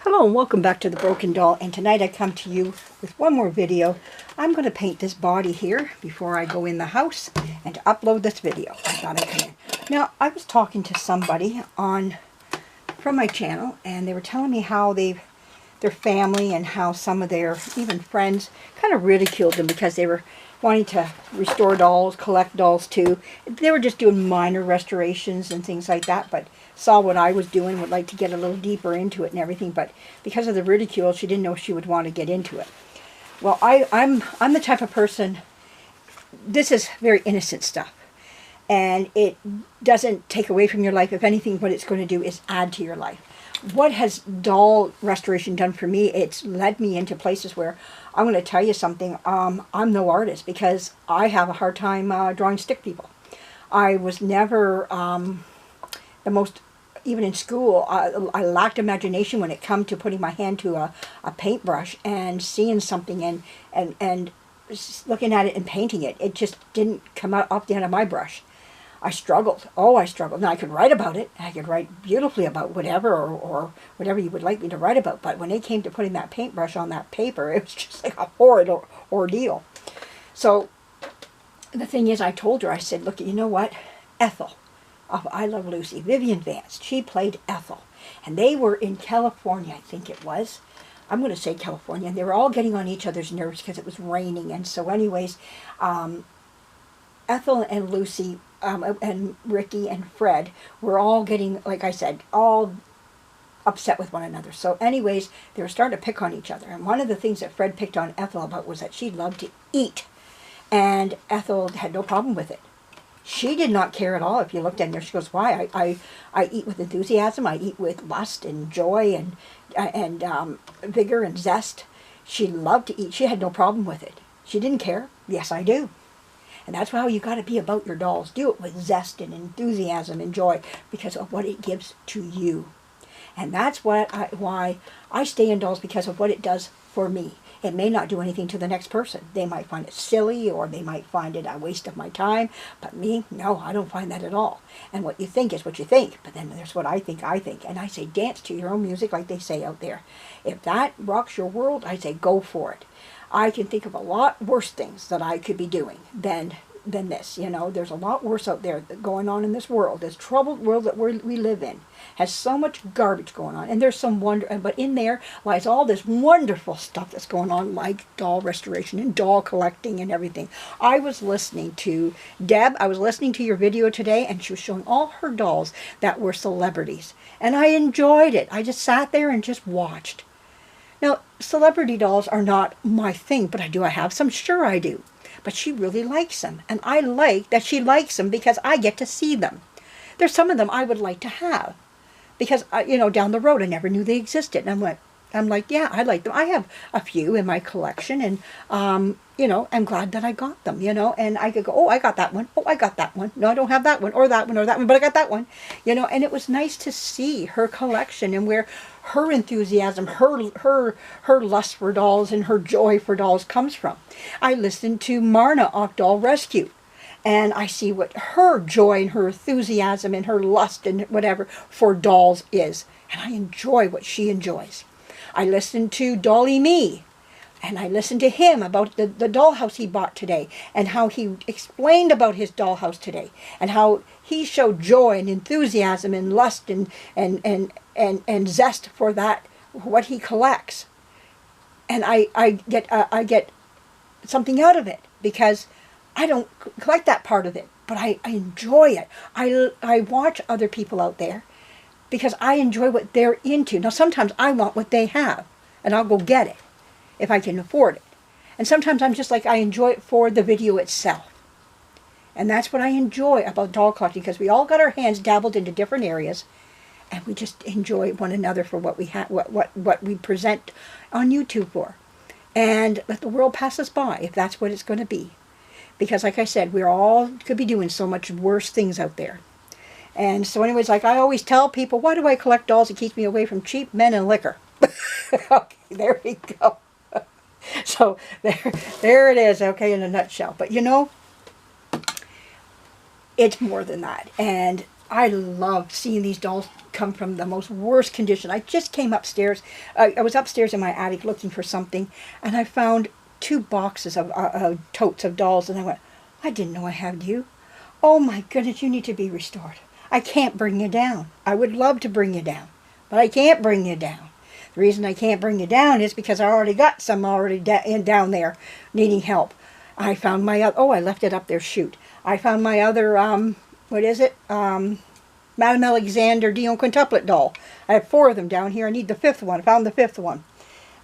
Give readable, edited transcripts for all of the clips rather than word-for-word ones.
Hello and welcome back to The Broken Doll, and tonight I come to you with one more video. I'm going to paint this body here before I go in the house and to upload this video. I thought I'd come in. Now, I was talking to somebody from my channel, and they were telling me how their family and how some of their even friends kind of ridiculed them because they were wanting to restore dolls, collect dolls too. They were just doing minor restorations and things like that, but saw what I was doing, would like to get a little deeper into it and everything, but because of the ridicule, she didn't know she would want to get into it. Well, I'm the type of person, this is very innocent stuff, and it doesn't take away from your life. If anything, what it's going to do is add to your life. What has doll restoration done for me? It's led me into places where I'm going to tell you something. I'm no artist because I have a hard time drawing stick people. I was never the most, even in school, I lacked imagination when it come to putting my hand to a paintbrush and seeing something and looking at it and painting it. It just didn't come out off the end of my brush. I struggled. Oh, I struggled. Now, I could write about it. I could write beautifully about whatever or whatever you would like me to write about. But when it came to putting that paintbrush on that paper, it was just like a horrid ordeal. So the thing is, I told her, I said, look, you know what? Ethel of I Love Lucy, Vivian Vance, she played Ethel. And they were in California, I think it was. I'm going to say California. And they were all getting on each other's nerves because it was raining. And so anyways, Ethel and Lucy and Ricky and Fred were all getting, like I said, all upset with one another. So anyways, they were starting to pick on each other. And one of the things that Fred picked on Ethel about was that she loved to eat. And Ethel had no problem with it. She did not care at all. If you looked in there, she goes, why? I eat with enthusiasm. I eat with lust and joy and vigor and zest. She loved to eat. She had no problem with it. She didn't care. Yes, I do. And that's how you got to be about your dolls. Do it with zest and enthusiasm and joy because of what it gives to you. And that's why I stay in dolls, because of what it does for me. It may not do anything to the next person. They might find it silly, or they might find it a waste of my time. But me, no, I don't find that at all. And what you think is what you think. But then there's what I think. And I say, dance to your own music, like they say out there. If that rocks your world, I say, go for it. I can think of a lot worse things that I could be doing than this. You know, there's a lot worse out there going on in this world. This troubled world that we live in has so much garbage going on, and there's some wonder, but in there lies all this wonderful stuff that's going on, like doll restoration and doll collecting and everything. I was listening to Deb. I was listening to your video today, and she was showing all her dolls that were celebrities, and I enjoyed it. I just sat there and just watched. Now, celebrity dolls are not my thing, but I have some? Sure I do. But she really likes them, and I like that she likes them because I get to see them. There's some of them I would like to have because, you know, down the road I never knew they existed. And I'm like, yeah, I like them. I have a few in my collection, and, you know, I'm glad that I got them, you know. And I could go, oh, I got that one. Oh, I got that one. No, I don't have that one or that one or that one, but I got that one, you know. And it was nice to see her collection and where her enthusiasm, her lust for dolls and her joy for dolls comes from. I listened to Marna off Doll Rescue, and I see what her joy and her enthusiasm and her lust and whatever for dolls is. And I enjoy what she enjoys. I listened to Dolly Me, and I listened to him about the dollhouse he bought today, and how he explained about his dollhouse today, and how he showed joy and enthusiasm and lust and zest for that, what he collects. And I get something out of it because I don't collect that part of it, but I enjoy it. I watch other people out there because I enjoy what they're into. Now, sometimes I want what they have, and I'll go get it if I can afford it. And sometimes I'm just like, I enjoy it for the video itself. And that's what I enjoy about doll collecting, because we all got our hands dabbled into different areas, and we just enjoy one another for what we have, what we present on YouTube for. And let the world pass us by if that's what it's going to be. Because like I said, we're all could be doing so much worse things out there. And so anyways, like I always tell people, why do I collect dolls? It keeps me away from cheap men and liquor. Okay, there we go. So there it is, okay, in a nutshell. But you know, it's more than that. And I love seeing these dolls come from the most worst condition. I just came upstairs. I was upstairs in my attic looking for something, and I found 2 boxes of totes of dolls, and I went, I didn't know I had you. Oh my goodness, you need to be restored. I can't bring you down. I would love to bring you down, but I can't bring you down. The reason I can't bring you down is because I already got some already down there needing help. I found my other, oh, I left it up there, shoot. I found my other, what is it? Madame Alexander Dion quintuplet doll. I have 4 of them down here. I need the 5th one. I found the 5th one.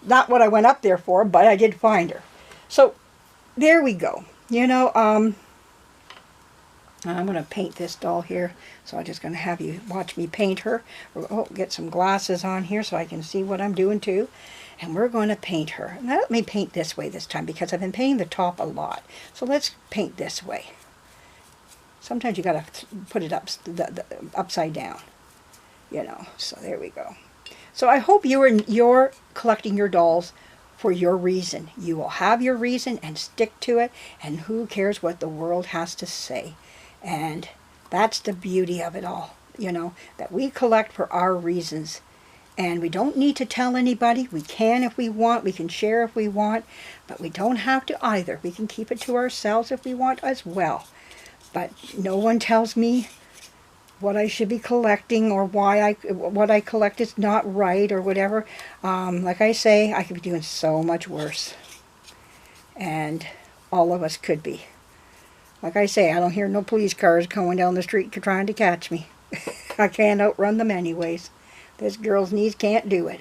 Not what I went up there for, but I did find her. So, there we go. You know, I'm going to paint this doll here. So I'm just going to have you watch me paint her. Oh, get some glasses on here so I can see what I'm doing too. And we're going to paint her. Now let me paint this way this time because I've been painting the top a lot. So let's paint this way. Sometimes you got to put it upside down. You know, so there we go. So I hope you're collecting your dolls for your reason. You will have your reason and stick to it. And who cares what the world has to say. And that's the beauty of it all, you know, that we collect for our reasons. And we don't need to tell anybody. We can if we want. We can share if we want. But we don't have to either. We can keep it to ourselves if we want as well. But no one tells me what I should be collecting or why what I collect is not right or whatever. Like I say, I could be doing so much worse. And all of us could be. Like I say, I don't hear no police cars going down the street trying to catch me. I can't outrun them anyways. This girl's knees can't do it.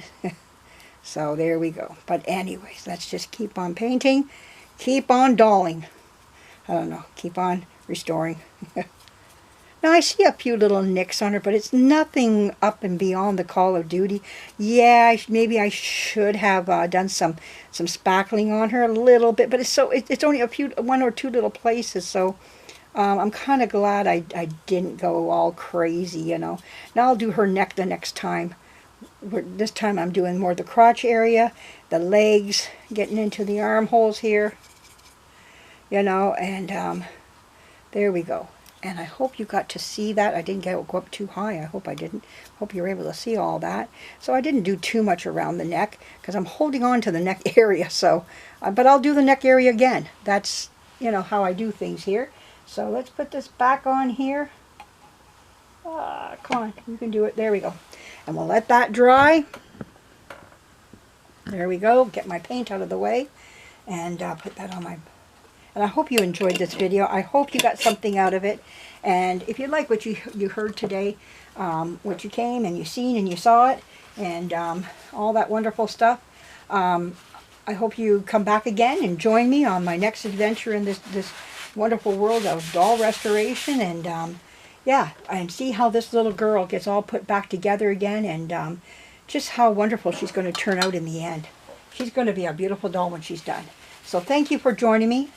So there we go. But anyways, let's just keep on painting. Keep on dolling. I don't know. Keep on restoring. Now I see a few little nicks on her, but it's nothing up and beyond the Call of Duty. Yeah, maybe I should have done some spackling on her a little bit, but it's only a few, 1 or 2 little places. So I'm kind of glad I didn't go all crazy, you know. Now I'll do her neck the next time. This time I'm doing more the crotch area, the legs, getting into the armholes here, you know, and there we go. And I hope you got to see that. I didn't go up too high. I hope I didn't. Hope you were able to see all that. So I didn't do too much around the neck because I'm holding on to the neck area. So, but I'll do the neck area again. That's, you know, how I do things here. So let's put this back on here. Come on, you can do it. There we go. And we'll let that dry. There we go. Get my paint out of the way and put that on my... And I hope you enjoyed this video. I hope you got something out of it. And if you like what you heard today, what you came and you seen and you saw it, and all that wonderful stuff, I hope you come back again and join me on my next adventure in this wonderful world of doll restoration. And yeah, and see how this little girl gets all put back together again, and just how wonderful she's going to turn out in the end. She's going to be a beautiful doll when she's done. So thank you for joining me.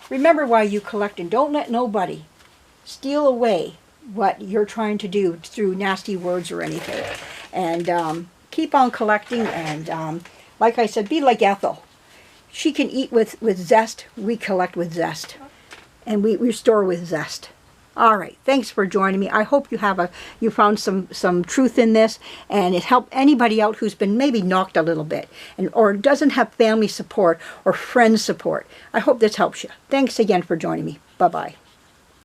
Remember why you collect, and don't let nobody steal away what you're trying to do through nasty words or anything. And keep on collecting, and like I said, be like Ethel. She can eat with zest. We collect with zest. And we restore with zest. All right, thanks for joining me. I hope you found some truth in this, and it helped anybody out who's been maybe knocked a little bit, or doesn't have family support or friend support. I hope this helps you. Thanks again for joining me. Bye-bye.